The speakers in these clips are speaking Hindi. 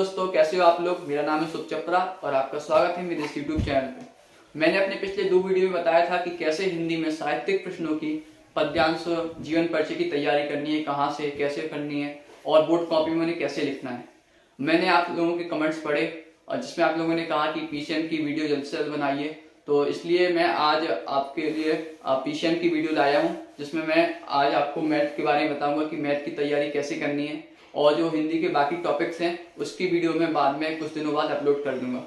दोस्तों, कैसे हो आप लोग। मेरा नाम है शुभ चपरा और आपका स्वागत है मेरे इस यूट्यूब चैनल पे। मैंने अपने पिछले 2 वीडियो में बताया था कि कैसे हिंदी में साहित्यिक प्रश्नों की पद्यांश जीवन परिचय की तैयारी करनी है, कहाँ से कैसे करनी है और बोर्ड कॉपी में उन्हें कैसे लिखना है। मैंने आप लोगों के कमेंट्स पढ़े और जिसमें आप लोगों ने कहा कि पीसीएम की वीडियो जल्द से जल्द बनाइए, तो इसलिए मैं आज आपके लिए पीसीएम की वीडियो लाया हूँ, जिसमें मैं आज आपको मैथ के बारे में बताऊंगा कि मैथ की तैयारी कैसे करनी है, और जो हिंदी के बाकी टॉपिक्स हैं उसकी वीडियो मैं बाद में कुछ दिनों बाद अपलोड कर दूंगा।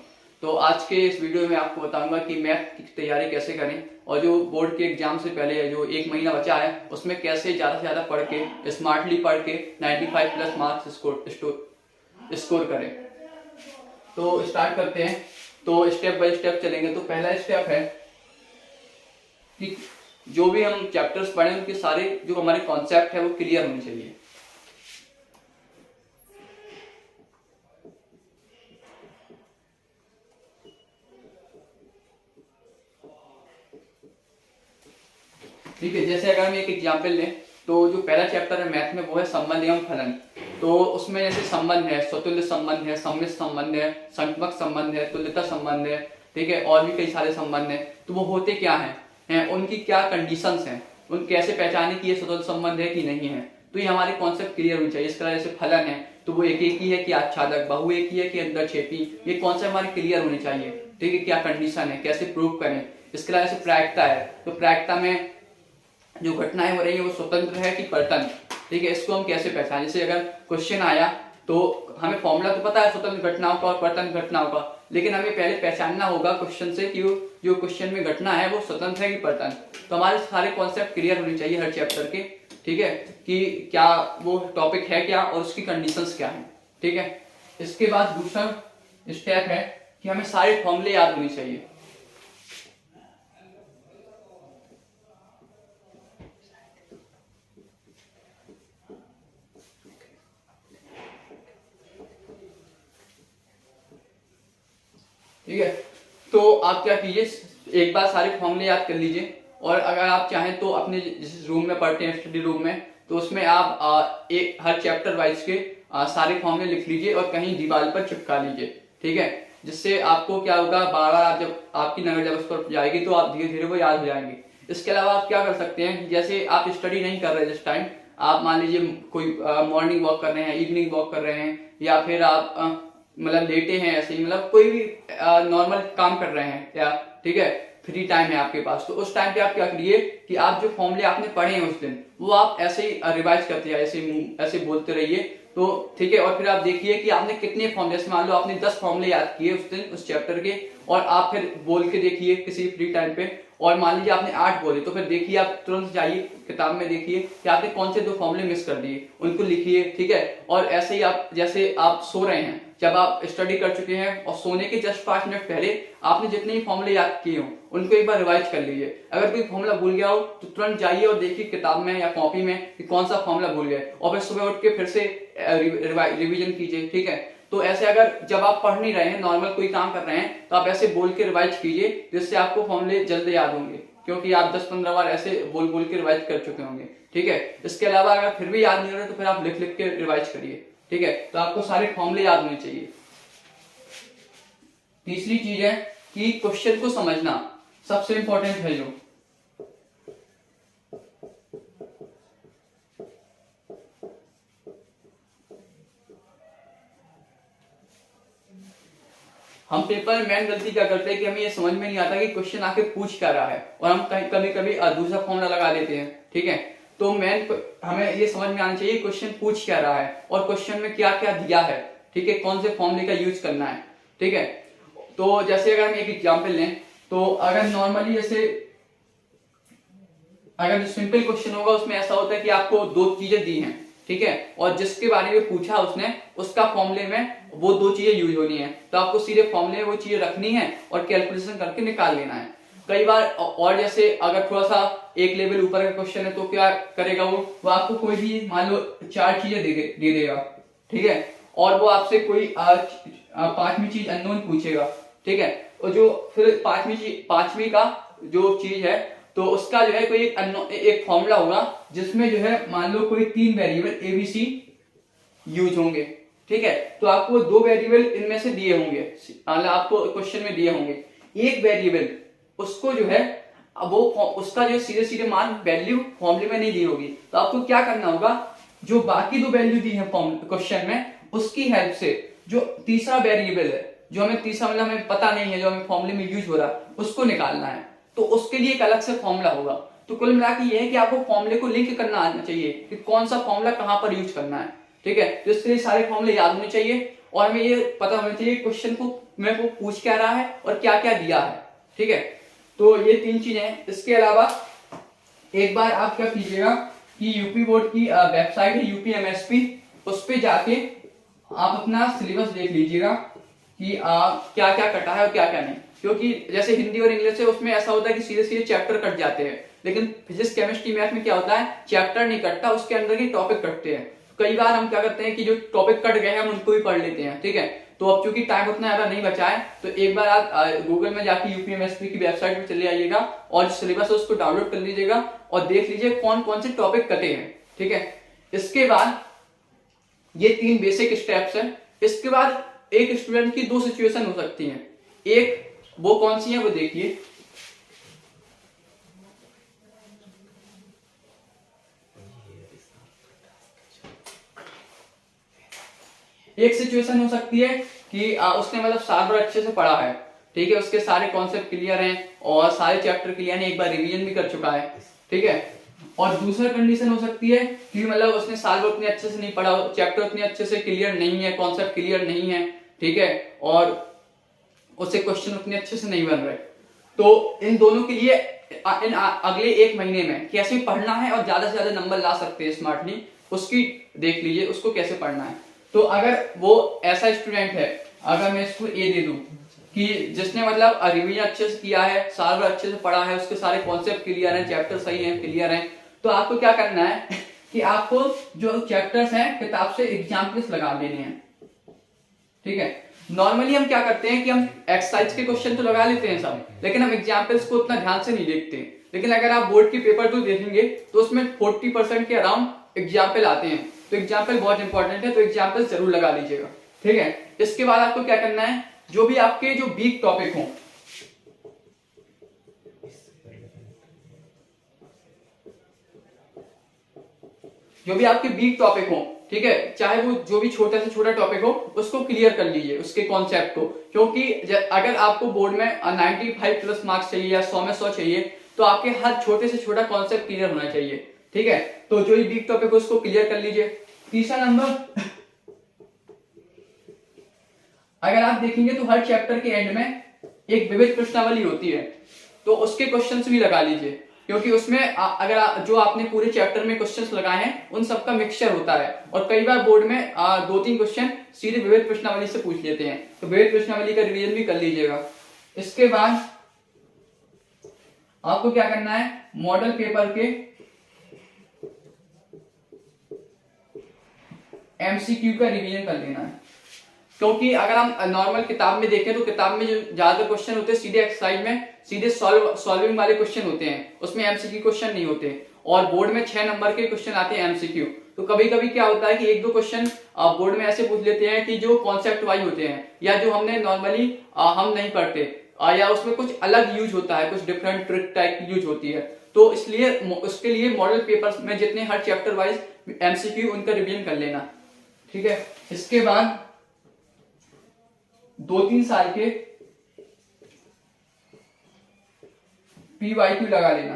तो आज के इस वीडियो में आपको बताऊंगा कि मैथ की तैयारी कैसे करें और जो बोर्ड के एग्जाम से पहले जो 1 महीना बचा है उसमें कैसे ज़्यादा से ज़्यादा पढ़ के, स्मार्टली पढ़ के 95+ मार्क्स स्कोर करें। तो स्टार्ट करते हैं। तो स्टेप बाय स्टेप चलेंगे। तो पहला स्टेप है कि जो भी हम चैप्टर्स पढ़ें उनके सारे जो हमारे कॉन्सेप्ट है वो क्लियर होने चाहिए। ठीक है, जैसे अगर हम एक एग्जाम्पल लें तो जो पहला चैप्टर है मैथ में वो है संबंध एवं फलन। तो उसमें जैसे संबंध है, स्वतुल्य संबंध है, सम्मिश्र संबंध है, संख्यक संबंध है, तुल्यता संबंध है, ठीक है, और भी कई सारे संबंध है। तो वो होते क्या हैं, उनकी क्या कंडीशंस हैं, उन कैसे पहचाने कि ये स्वतंत्र संबंध है कि नहीं है। तो ये हमारे कॉन्सेप्ट क्लियर होनी चाहिए। इसका जैसे फलन है तो वो एक ही है कि आच्छादक, बहु एक ही है कि अंतरक्षेपी, ये कॉन्सेप्ट हमारे क्लियर होने चाहिए। ठीक है, क्या कंडीशन है, कैसे प्रूव करें। इसके अलावा जैसे प्रायिकता है, तो प्रायिकता में जो घटनाएं हो रही है वो स्वतंत्र है कि परतंत्र, ठीक है, इसको हम कैसे पहचानें। जैसे अगर क्वेश्चन आया तो हमें फॉर्मूला तो पता है स्वतंत्र घटनाओं का और परतंत्र घटनाओं का, लेकिन हमें पहले पहचानना होगा क्वेश्चन से कि जो क्वेश्चन में घटना है वो स्वतंत्र है कि परतंत्र। तो हमारे सारे कॉन्सेप्ट क्लियर होने चाहिए हर चैप्टर के, ठीक है, कि क्या वो टॉपिक है क्या और उसकी कंडीशंस क्या है। ठीक है, इसके बाद दूसरा स्टेप है कि हमें सारे फॉर्मूले याद होने चाहिए। ठीक है, तो आप क्या कीजिए, एक बार सारे फॉर्मूले याद कर लीजिए, और अगर आप चाहें तो अपने जिस रूम में पढ़ते हैं स्टडी रूम में, तो उसमें आप एक हर चैप्टर वाइज के सारे फॉर्मूले लिख लीजिए और कहीं दीवार पर चिपका लीजिए। ठीक है, जिससे आपको क्या होगा, बार बार आप जब आपकी नजर जब उस पर जाएगी तो आप धीरे धीरे वो याद हो जाएंगे। इसके अलावा आप क्या कर सकते हैं, जैसे आप स्टडी नहीं कर रहे जिस टाइम, आप मान लीजिए कोई मॉर्निंग वॉक कर रहे हैं, इवनिंग वॉक कर रहे हैं, या फिर आप मतलब लेटे हैं, ऐसे ही मतलब कोई भी नॉर्मल काम कर रहे हैं, या ठीक है फ्री टाइम है आपके पास, तो उस टाइम पे आप क्या करिए कि आप जो फॉर्मूले आपने पढ़े हैं उस दिन वो आप ऐसे ही रिवाइज करते हैं, ऐसे बोलते रहिए। तो ठीक है, और फिर आप देखिए कि आपने कितने फॉर्मूले, जैसे मान लो आपने 10 फॉर्मूले याद किए उस दिन उस चैप्टर के, और आप फिर बोल के देखिए किसी फ्री टाइम पे, और मान लीजिए आपने 8 बोले, तो फिर देखिए आप तुरंत जाइए किताब में, देखिए कि आपने कौन से 2 फॉर्मूले मिस कर दिए, उनको लिखिए। ठीक है, और ऐसे ही आप जैसे आप सो रहे हैं, जब आप स्टडी कर चुके हैं और सोने के जस्ट 5 मिनट पहले आपने जितने भी फॉर्मूले याद किए हो उनको एक बार रिवाइज कर लीजिए। अगर कोई फॉर्मूला भूल गया हो तो तुरंत जाइए और देखिए किताब में या कॉपी में कि कौन सा फॉर्मूला भूल गए, और फिर सुबह उठ के फिर से रिवीजन कीजिए। ठीक है, तो ऐसे अगर जब आप पढ़ नहीं रहे हैं, नॉर्मल कोई काम कर रहे हैं, तो आप ऐसे बोल के रिवाइज कीजिए, जिससे आपको फॉर्मूले जल्द याद होंगे, क्योंकि आप 10-15 बार ऐसे बोल बोल के रिवाइज कर चुके होंगे। ठीक है, इसके अलावा अगर फिर भी याद नहीं हो रहे तो फिर आप लिख लिख के रिवाइज करिए। ठीक है, तो आपको सारे फॉर्मूले याद होने चाहिए। तीसरी चीज है कि क्वेश्चन को समझना सबसे इंपॉर्टेंट है। जो हम पेपर में मेन गलती क्या करते हैं कि हमें ये समझ में नहीं आता कि क्वेश्चन आखिर पूछ क्या रहा है, और हम कभी कभी दूसरा फॉर्मूला लगा देते हैं। ठीक है, तो हमें ये समझ में आना चाहिए क्वेश्चन पूछ क्या रहा है और क्वेश्चन में क्या क्या दिया है। ठीक है, कौन से फॉर्मूले का यूज करना है। ठीक है, तो जैसे अगर हम एक एग्जांपल लें, तो अगर नॉर्मली जैसे अगर जो सिंपल क्वेश्चन होगा उसमें ऐसा होता है कि आपको 2 चीजें दी हैं, ठीक है, और जिसके बारे में पूछा उसने उसका फॉर्मूले में वो 2 चीजें यूज होनी है, तो आपको सीधे फॉर्मूले में वो चीजें रखनी है और कैलकुलेशन करके निकाल लेना है। कई बार और जैसे अगर थोड़ा सा एक लेवल ऊपर का क्वेश्चन है तो क्या करेगा, वो आपको कोई भी मान लो 4 चीजें दे देगा। ठीक है, और वो आपसे कोई 5वीं चीज अननोन पूछेगा। ठीक है, और जो फिर 5वीं का जो चीज है तो उसका जो है कोई एक फॉर्मूला होगा जिसमें जो है मान लो कोई 3 वेरिएबल ABC यूज होंगे। ठीक है। तो आपको 2 वेरिएबल इनमें से दिए होंगे, मतलब आपको क्वेश्चन में दिए होंगे। एक वेरिएबल उसको जो है वो उसका जो सीधे सीधे मान वैल्यू फॉर्मूले में नहीं दी होगी, तो आपको क्या करना होगा, जो बाकी 2 वैल्यू दी है क्वेश्चन में उसकी हेल्प से जो तीसरा वेरिएबल है, जो हमें तीसरा मतलब हमें पता नहीं है, जो हमें फॉर्मूले में यूज हो रहा है, उसको निकालना है। तो उसके लिए एक अलग से फॉर्मूला होगा। तो कुल मिला के ये है कि आपको फॉर्मूले को लिंक करना आना चाहिए कि कौन सा फॉर्मूला कहां पर यूज करना है, ठीक है। तो इसके लिए सारे फॉर्मूले याद होने चाहिए और हमें ये पता होना चाहिए क्वेश्चन को मेरे को पूछ क्या रहा है और क्या क्या दिया है, ठीक है। तो ये 3 चीजें हैं। इसके अलावा एक बार आप क्या कीजिएगा कि यूपी बोर्ड की वेबसाइट है यूपीएमएसपी, उस पे जाके आप अपना सिलेबस देख लीजिएगा कि क्या क्या कटा है और क्या क्या नहीं। क्योंकि जैसे हिंदी और इंग्लिश है उसमें ऐसा होता है कि सीधे सीधे चैप्टर कट जाते हैं, लेकिन फिजिक्स केमिस्ट्री मैथ में क्या होता है, चैप्टर नहीं कटता, उसके अंदर के टॉपिक कटते हैं। कई बार हम क्या करते हैं कि जो टॉपिक कट गए हैं हम उनको भी पढ़ लेते हैं, ठीक है। तो अब चूंकि टाइम उतना ज्यादा नहीं बचा है, तो एक बार आप गूगल में जाके यूपीएमएसपी की वेबसाइट पे चले आइएगा और जो सिलेबस है उसको डाउनलोड कर लीजिएगा और देख लीजिए कौन कौन से टॉपिक कटे हैं, ठीक है। इसके बाद ये 3 बेसिक स्टेप्स हैं। इसके बाद एक स्टूडेंट की 2 सिचुएशन हो सकती हैं। एक वो कौन सी है वो देखिए, एक सिचुएशन हो सकती है कि उसने मतलब साल भर अच्छे से पढ़ा है, ठीक है, उसके सारे कॉन्सेप्ट क्लियर हैं और सारे चैप्टर क्लियर हैं, एक बार रिवीजन भी कर चुका है, ठीक है। और दूसरा कंडीशन हो सकती है कि मतलब उसने साल भर उतने अच्छे से नहीं पढ़ा, चैप्टर उतने अच्छे से क्लियर नहीं है, कॉन्सेप्ट क्लियर नहीं है, ठीक है, और उससे क्वेश्चन उतने अच्छे से नहीं बन रहे। तो इन दोनों के लिए अगले 1 महीने में कैसे पढ़ना है और ज्यादा से ज्यादा नंबर ला सकते हैं स्मार्टली, उसकी देख लीजिए उसको कैसे पढ़ना है। तो अगर वो ऐसा स्टूडेंट है, अगर मैं इसको ए दे दूं कि जिसने मतलब रिवीजन अच्छे से किया है, साल भर अच्छे से पढ़ा है, उसके सारे कॉन्सेप्ट क्लियर हैं, चैप्टर सही हैं, क्लियर हैं, तो आपको क्या करना है कि आपको जो चैप्टर्स हैं किताब से एग्जाम्पल्स लगा देने हैं, ठीक है। नॉर्मली हम क्या करते हैं कि हम एक्सरसाइज के क्वेश्चन तो लगा लेते हैं सब, लेकिन हम एग्जाम्पल्स को उतना ध्यान से नहीं देखते। लेकिन अगर आप बोर्ड के पेपर तो देखेंगे तो उसमें 40% के अराउंड एग्जाम्पल आते हैं, तो एग्जाम्पल बहुत इंपॉर्टेंट है, तो एग्जाम्पल जरूर लगा लीजिएगा, ठीक है। इसके बाद आपको क्या करना है, जो भी आपके जो वीक टॉपिक हो, जो भी आपके वीक टॉपिक हो, ठीक है, चाहे वो जो भी छोटा से छोटा टॉपिक हो उसको क्लियर कर लीजिए, उसके कॉन्सेप्ट को। क्योंकि अगर आपको बोर्ड में 95 प्लस मार्क्स चाहिए या 100 में 100 चाहिए, तो आपके हर छोटे से छोटा कॉन्सेप्ट क्लियर होना चाहिए, ठीक है। तो जो भी वीक टॉपिक हो उसको क्लियर कर लीजिए। तीसरा नंबर, अगर आप देखेंगे तो हर चैप्टर के एंड में एक विविध प्रश्नावली होती है, तो उसके क्वेश्चंस भी लगा लीजिए, क्योंकि उसमें अगर जो आपने पूरे चैप्टर में क्वेश्चंस लगाए हैं उन सबका मिक्सचर होता है, और कई बार बोर्ड में 2-3 क्वेश्चन सीधे विविध प्रश्नावली से पूछ लेते हैं, तो विविध प्रश्नावली का रिवीजन भी कर लीजिएगा। इसके बाद आपको क्या करना है, मॉडल पेपर के एमसीक्यू का रिवीजन कर लेना है। क्योंकि अगर हम नॉर्मल किताब में देखें तो किताब में जो ज्यादातर क्वेश्चन होते हैं सीधे एक्सरसाइज में सीधे सॉल्विंग वाले क्वेश्चन होते हैं, उसमें एमसीक्यू क्वेश्चन नहीं होते, और बोर्ड में 6 नंबर के क्वेश्चन आते हैं एमसीक्यू। तो कभी कभी क्या होता है कि 1-2 क्वेश्चन बोर्ड में ऐसे पूछ लेते हैं कि जो कॉन्सेप्ट वाइज होते हैं, या जो हमने नॉर्मली हम नहीं पढ़ते, या उसमें कुछ अलग यूज होता है, कुछ डिफरेंट ट्रिक टाइप की यूज होती है। तो इसलिए उसके लिए मॉडल पेपर्स में जितने हर चैप्टर वाइज एमसीक्यू उनका रिवीजन कर लेना, ठीक है। इसके बाद 2-3 साल के PYQ लगा लेना,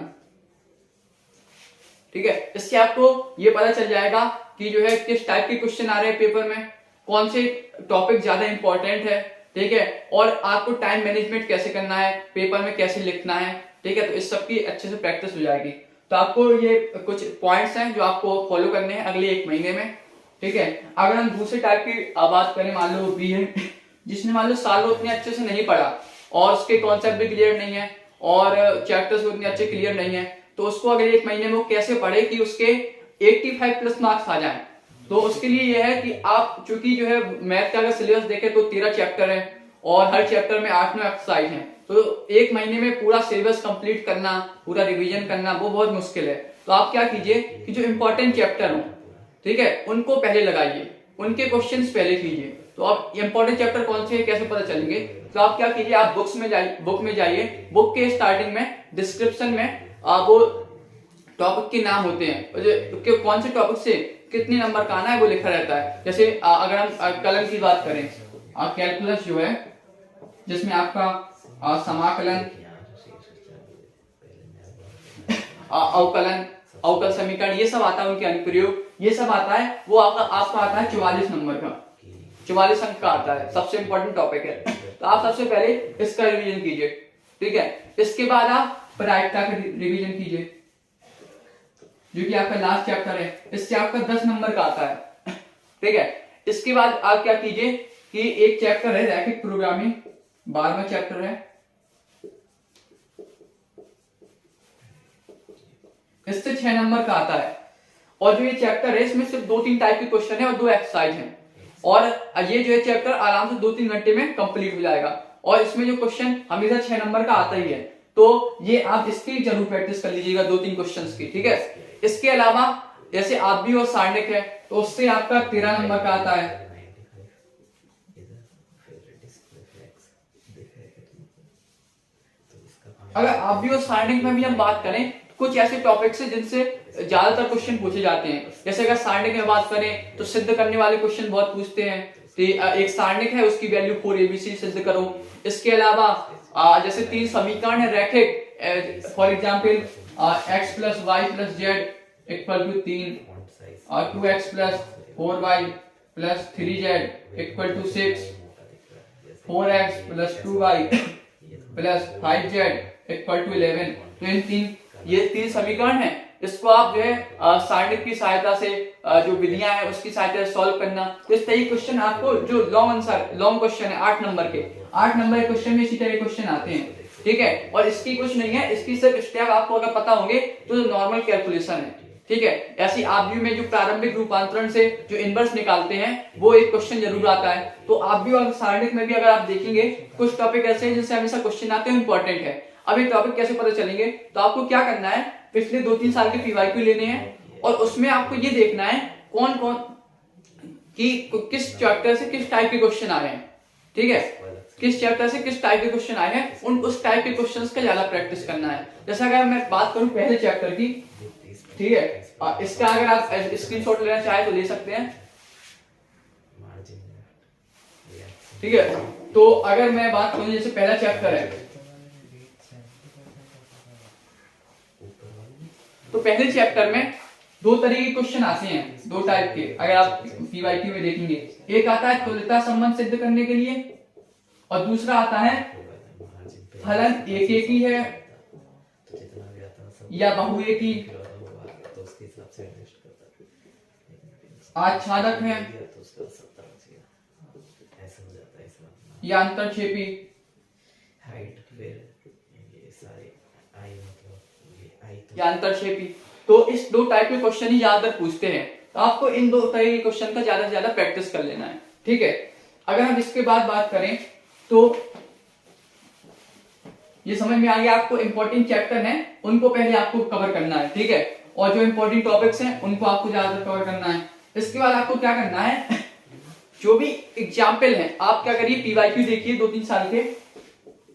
ठीक है। इससे आपको ये पता चल जाएगा कि जो है किस टाइप के क्वेश्चन आ रहे हैं पेपर में, कौन से टॉपिक ज्यादा इंपॉर्टेंट है, ठीक है, और आपको टाइम मैनेजमेंट कैसे करना है, पेपर में कैसे लिखना है, ठीक है। तो इस सब की अच्छे से प्रैक्टिस हो जाएगी। तो आपको ये कुछ पॉइंट्स हैं जो आपको फॉलो करने हैं अगले 1 महीने में, ठीक है। अगर हम दूसरे टाइप की बात करें, मान लो बी है जिसने मान लो साल भर उतने अच्छे से नहीं पढ़ा और उसके कॉन्सेप्ट भी क्लियर नहीं है और चैप्टर्स उतने अच्छे क्लियर नहीं है, तो उसको अगले 1 महीने में वो कैसे पढ़े कि उसके 85 प्लस मार्क्स आ जाएं। तो उसके लिए यह है कि आप चूंकि जो है मैथ का अगर सिलेबस देखें तो 13 चैप्टर है और हर चैप्टर में 8-9 एक्सरसाइज है, तो 1 महीने में पूरा सिलेबस कंप्लीट करना, पूरा रिवीजन करना वो बहुत मुश्किल है। तो आप क्या कीजिए कि जो इंपॉर्टेंट चैप्टर हो, ठीक है, उनको पहले लगाइए, उनके क्वेश्चंस पहले कीजिए। तो आप इंपॉर्टेंट चैप्टर कौन से कैसे पता चलेंगे, तो आप क्या कीजिए, आप बुक में जाइए, बुक के स्टार्टिंग में डिस्क्रिप्शन में वो टॉपिक के नाम होते हैं, कौन से टॉपिक से कितने नंबर का आना है वो लिखा रहता है। जैसे अगर हम कलन की बात करें, कैलकुलस जो है जिसमें आपका समाकलन, अवकलन, अवकल समीकरण ये सब आता है, उनके अनुप्रयोग ये सब आता है, वो आपका आता है 44 नंबर का, 44 अंक का आता है, सबसे इंपॉर्टेंट टॉपिक है। तो आप सबसे पहले इसका रिवीजन कीजिए, ठीक है। इसके बाद आप प्रायिकता का रिवीजन कीजिए, जो कि आपका लास्ट चैप्टर है, इससे आपका 10 नंबर का आता है, ठीक है। इसके बाद आप क्या कीजिए कि एक चैप्टर है रैखिक प्रोग्रामिंग, 12वां चैप्टर है, इससे 6 नंबर का आता है। और जो ये चैप्टर है इसमें सिर्फ 2-3 टाइप के क्वेश्चन है और 2 एक्सरसाइज हैं, और ये जो है चैप्टर आराम से 2-3 घंटे में कंप्लीट हो जाएगा। और इसमें जो क्वेश्चन हमेशा 6 नंबर का आता ही है, तो ये आप इसकी जरूर प्रैक्टिस कर लीजिएगा 2-3 क्वेश्चंस की, ठीक है। इसके अलावा जैसे आव्यूह और सारणिक है, तो उससे आपका 13 नंबर का आता है। अगर आव्यूह और सारणिक में भी हम बात करें, कुछ ऐसे टॉपिक्स हैं जिनसे ज्यादातर क्वेश्चन पूछे जाते हैं। जैसे अगर सारणिक में बात करें तो सिद्ध करने वाले क्वेश्चन बहुत पूछते हैं, तो एक सारणिक है उसकी वैल्यू 4 ABC सिद्ध करो। इसके अलावा जैसे 3 समीकरण है रैखिक, for example x + y + z = 3 और 2x + 4y + 3z = 6, 4x + 2y + 5z = 11। तो ये 3 समीकरण है, इसको आप जो है सारणिक की सहायता से, जो विधियां है उसकी सहायता से सॉल्व करना। तो इस तरह के क्वेश्चन आपको, जो लॉन्ग क्वेश्चन है 8 नंबर के, 8 नंबर के क्वेश्चन में इसी तरह के क्वेश्चन आते हैं, ठीक है। और इसकी कुछ नहीं है, इसकी सिर्फ स्टेप आपको अगर पता होंगे तो नॉर्मल कैलकुलेशन है, ठीक है। ऐसी आव्यूह में जो प्रारंभिक रूपांतरण से जो इनवर्स निकालते हैं वो एक क्वेश्चन जरूर आता है। तो आव्यूह और सारणिक में भी अगर आप देखेंगे कुछ टॉपिक ऐसे हैं जिनसे हमेशा क्वेश्चन आते हैं, इंपॉर्टेंट है। अब ये टॉपिक कैसे पता चलेंगे, तो आपको क्या करना है, पिछले 2-3 साल के PYQ लेने हैं और उसमें आपको ये देखना है कौन कौन कि किस चैप्टर से किस टाइप के क्वेश्चन आ रहे हैं, ठीक है। किस चैप्टर से किस टाइप के क्वेश्चन आए हैं, उस टाइप के क्वेश्चंस का ज्यादा प्रैक्टिस करना है। जैसे अगर मैं बात करूं पहले चैप्टर की, ठीक है, इसका अगर आप स्क्रीनशॉट लेना चाहे तो ले सकते हैं, ठीक है। तो अगर मैं बात करूं जैसे पहला चैप्टर है, तो पहले चैप्टर में 2 तरह के क्वेश्चन आते हैं, 2 टाइप के। अगर आप PYQ में देखेंगे, एक आता है तुल्यता संबंध सिद्ध करने के लिए और दूसरा आता है फलन एक-एकी है या बहुएकी, आच्छादक है या अंतरक्षेपी, या अंतरक्षेपी। तो इस 2 टाइप के क्वेश्चन ही ज्यादातर पूछते हैं, तो आपको इन 2 तरह के क्वेश्चन का ज्यादा से ज्यादा प्रैक्टिस कर लेना है, ठीक है। अगर हम इसके बाद बात करें तो ये समझ में आ गया आपको, इंपॉर्टेंट चैप्टर हैं उनको पहले आपको कवर करना है, ठीक है, और जो इंपॉर्टेंट टॉपिक्स हैं उनको आपको ज्यादातर कवर करना है। इसके बाद आपको क्या करना है, जो भी एग्जाम्पल है आप क्या करिए, PYQ देखिए 2-3 साल के,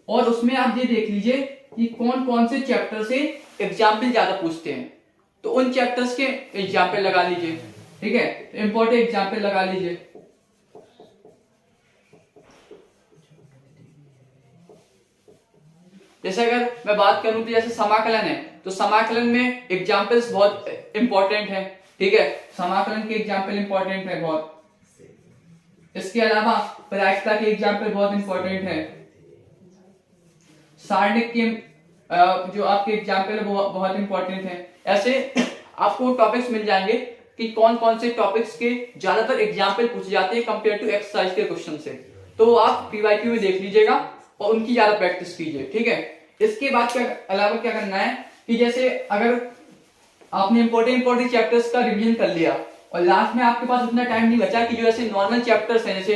और उसमें आप ये देख लीजिए कि कौन कौन से चैप्टर से एग्जाम्पल ज्यादा पूछते हैं, तो उन चैप्टर्स के एग्जाम्पल लगा लीजिए, ठीक है, इंपॉर्टेंट एग्जाम्पल लगा लीजिए। जैसे अगर मैं बात करूं तो जैसे समाकलन है, तो समाकलन में एग्जाम्पल्स बहुत इंपॉर्टेंट है, ठीक है, समाकलन के एग्जाम्पल इंपॉर्टेंट है बहुत। इसके अलावा प्रायिकता के एग्जाम्पल बहुत इंपॉर्टेंट है, सारणिक के जो आपके एग्जाम्पल है वो बहुत इंपॉर्टेंट है। ऐसे आपको टॉपिक्स मिल जाएंगे कि कौन कौन से टॉपिक्स के ज्यादातर एग्जाम्पल पूछे जाते हैं कंपेयर टू एक्सरसाइज के क्वेश्चन से, तो आप PYQ में देख लीजिएगा और उनकी ज्यादा प्रैक्टिस कीजिए, ठीक है। इसके बाद क्या अलावा क्या करना है कि जैसे अगर आपने इंपॉर्टेंट चैप्टर्स का रिवीजन कर लिया और लास्ट में आपके पास उतना टाइम नहीं बचा कि जो ऐसे नॉर्मल चैप्टर्स हैं, जैसे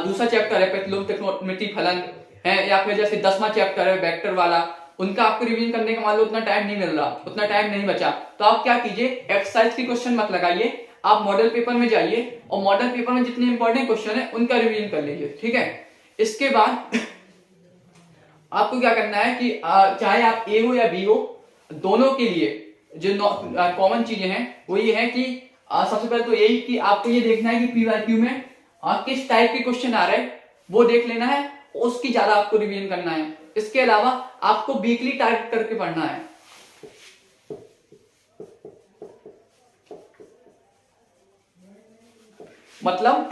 दूसरा चैप्टर है प्रतिलोम त्रिकोणमिति फलन है, या फिर जैसे 10वां चैप्टर है वेक्टर वाला, उनका आपको रिवीजन करने का मान लो उतना टाइम नहीं मिल रहा, उतना टाइम नहीं बचा, तो आप क्या कीजिए, एक्सरसाइज के क्वेश्चन मत लगाइए, आप मॉडल पेपर में जाइए और मॉडल पेपर में जितने इंपॉर्टेंट क्वेश्चन है उनका रिवीजन कर लीजिए, ठीक है। इसके बाद आपको क्या करना है कि चाहे आप ए हो या बी हो, दोनों के लिए जो कॉमन चीजें हैं वो ये है कि सबसे पहले तो यही कि आपको ये देखना है कि पीवाईक्यू में किस टाइप के क्वेश्चन आ रहे हैं वो देख लेना है, उसकी ज्यादा आपको रिवीजन करना है। इसके अलावा आपको वीकली टारगेट करके पढ़ना है। मतलब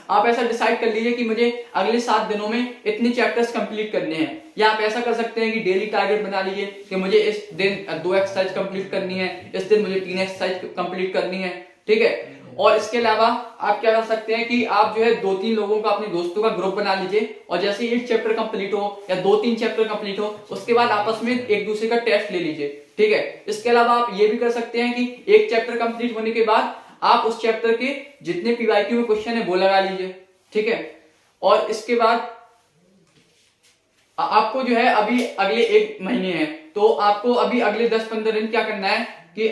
आप ऐसा डिसाइड कर लीजिए कि मुझे अगले 7 दिनों में इतने चैप्टर्स कंप्लीट करने हैं, या आप ऐसा कर सकते हैं कि डेली टारगेट बना लीजिए कि मुझे इस दिन 2 एक्सरसाइज कंप्लीट करनी है, इस दिन मुझे 3 एक्सरसाइज कंप्लीट करनी है, ठीक है। और इसके अलावा आप क्या कर सकते हैं कि आप जो है 2-3 लोगों का, अपने दोस्तों का ग्रुप बना लीजिए, और जैसे एक चैप्टर कंप्लीट हो या 2-3 चैप्टर कंप्लीट हो उसके बाद आपस में एक दूसरे का टेस्ट ले लीजिए, ठीक है। इसके अलावा आप ये भी कर सकते हैं कि एक चैप्टर कंप्लीट होने के बाद आप उस चैप्टर के जितने पीवाईक्यू में क्वेश्चन है वो लगा लीजिए, ठीक है। और इसके बाद आपको जो है अभी अगले 1 महीने है, तो आपको अभी अगले 10-15 दिन क्या करना है कि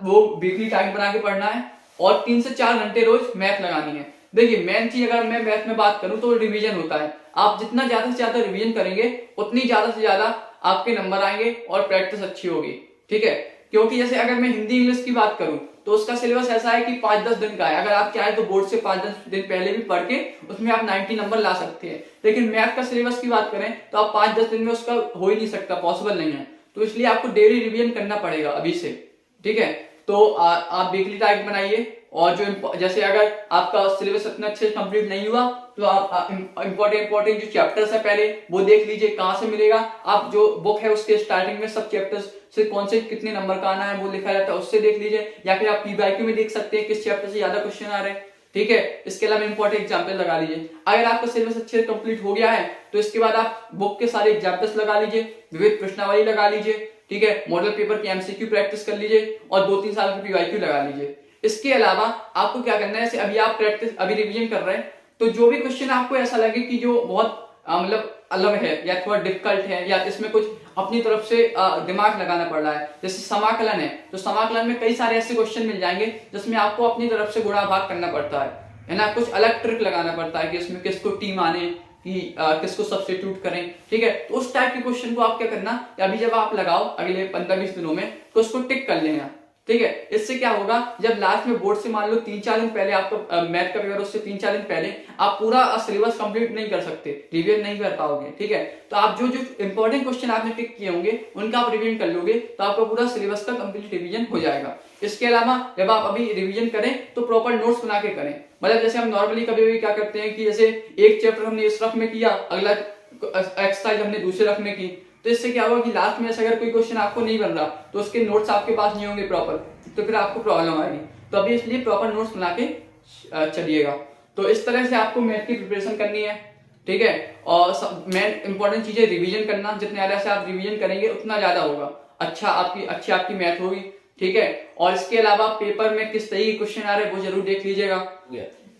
वो वीकली टाइम बना के पढ़ना है और 3 से 4 घंटे रोज मैथ लगानी है। देखिए मेन चीज अगर मैं मैथ में बात करूं तो रिवीजन होता है। आप जितना ज्यादा से ज्यादा रिवीजन करेंगे उतनी ज्यादा से ज्यादा आपके नंबर आएंगे और प्रैक्टिस अच्छी होगी, ठीक है। क्योंकि जैसे अगर मैं हिंदी इंग्लिश की बात करूं तो उसका सिलेबस ऐसा है कि 5-10 दिन का है। अगर आप चाहे तो बोर्ड से 5-10 दिन पहले भी पढ़ के उसमें आप 90 नंबर ला सकते हैं, लेकिन मैथ का सिलेबस की बात करें तो आप 5-10 दिन में उसका हो ही नहीं सकता, पॉसिबल नहीं है। तो इसलिए आपको डेली रिवीजन करना पड़ेगा अभी से, ठीक है। तो आप वीकली टारगेट बनाइए, और जो जैसे अगर आपका सिलेबस इतना अच्छे से कंप्लीट नहीं हुआ तो आप इंपॉर्टेंट जो चैप्टर्स है पहले वो देख लीजिए कहां से मिलेगा। आप जो बुक है उसके स्टार्टिंग में सब चैप्टर्स से कौन से कितने नंबर का आना है वो लिखा जाता है, उससे देख लीजिए, या फिर आप पीवाईक्यू में देख सकते हैं किस चैप्टर से ज्यादा क्वेश्चन आ रहे हैं, ठीक है। इसके अलावा इंपॉर्टेंट एग्जाम्पल लगा लीजिए। अगर आपका सिलेबस अच्छे से कंप्लीट हो गया है तो इसके बाद आप बुक के सारे एग्जाम्पल्स लगा लीजिए, विविध प्रश्नावली लगा लीजिए, ठीक है। मॉडल पेपर की एमसीक्यू प्रैक्टिस कर लीजिए और 2-3 साल की पीवाईक्यू लगा लीजिए। इसके अलावा आपको क्या करना है, जैसे अभी आप प्रैक्टिस अभी रिवीजन कर रहे हैं तो जो भी क्वेश्चन आपको ऐसा लगे कि जो बहुत मतलब अलग है या थोड़ा डिफिकल्ट है या इसमें कुछ अपनी तरफ से दिमाग लगाना पड़ रहा है, जैसे समाकलन है तो समाकलन में कई सारे ऐसे क्वेश्चन मिल जाएंगे जिसमें आपको अपनी तरफ से गुणा भाग करना पड़ता है ना, कुछ अलग ट्रिक लगाना पड़ता है कि इसमें किसको टी माने कि किसको सब्स्टिट्यूट करें, ठीक है। तो उस टाइप के क्वेश्चन को आप क्या करना, अभी जब आप लगाओ अगले 15-20 दिनों में तो उसको टिक कर लेना, ठीक है। इससे क्या होगा, जब लास्ट में बोर्ड से मान लो 3-4 दिन पहले आपका मैथ का पेपर, उससे 3-4 दिन पहले आप पूरा सिलेबस कंप्लीट नहीं कर सकते, रिवीजन नहीं कर पाओगे, ठीक है। तो आप जो जो इंपॉर्टेंट क्वेश्चन आपने टिक किए होंगे उनका आप रिवीजन कर लोगे तो आपका पूरा सिलेबस का कंप्लीट रिवीजन हो जाएगा। इसके अलावा जब आप अभी रिवीजन करें तो प्रॉपर नोट्स बना के करें। मतलब जैसे हम नॉर्मली कभी भी क्या करते हैं कि जैसे एक चैप्टर हमने इस रफ में किया, अगला एक्सरसाइज हमने दूसरे रफ में की, तो इससे क्या होगा कि लास्ट में अगर कोई क्वेश्चन आपको नहीं बन रहा तो उसके नोट्स आपके पास नहीं होंगे प्रॉपर, तो फिर आपको प्रॉब्लम आएगी। तो अभी इसलिए प्रॉपर नोट्स बना के चलिएगा। तो इस तरह से आपको मैथ की प्रिपरेशन करनी है, ठीक है। और मेन इंपॉर्टेंट चीज है रिवीजन करना, जितने ज्यादा से आप रिवीजन करेंगे उतना ज्यादा होगा, अच्छी आपकी मैथ होगी, ठीक है। और इसके अलावा पेपर में किस तरीके के क्वेश्चन आ रहे हैं वो जरूर देख लीजिएगा।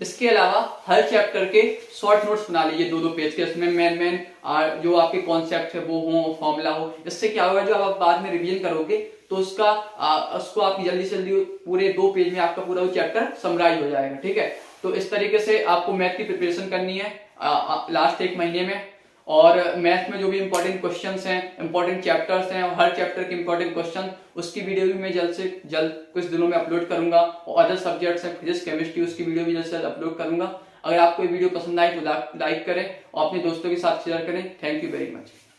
इसके अलावा हर चैप्टर के शॉर्ट नोट्स बना लीजिए 2-2 पेज के, इसमें मेन जो आपके कॉन्सेप्ट है वो हो, फॉर्मूला हो। इससे क्या होगा, जो आप बाद में रिवीजन करोगे तो उसको आप जल्दी से जल्दी पूरे 2 पेज में आपका पूरा वो चैप्टर समराइज हो जाएगा, ठीक है। तो इस तरीके से आपको मैथ की प्रिपरेशन करनी है लास्ट 1 महीने में। और मैथ में जो भी इंपॉर्टेंट क्वेश्चंस हैं, इंपॉर्टेंट चैप्टर्स हैं, और हर चैप्टर के इंपॉर्टेंट क्वेश्चन, उसकी वीडियो भी मैं जल्द से जल्द कुछ दिनों में अपलोड करूंगा। और अदर सब्जेक्ट्स हैं फिजिक्स केमिस्ट्री, उसकी वीडियो भी जल्द से जल्द अपलोड करूंगा। अगर आपको ये वीडियो पसंद आए तो लाइक करें और अपने दोस्तों के साथ शेयर करें। Thank you very much.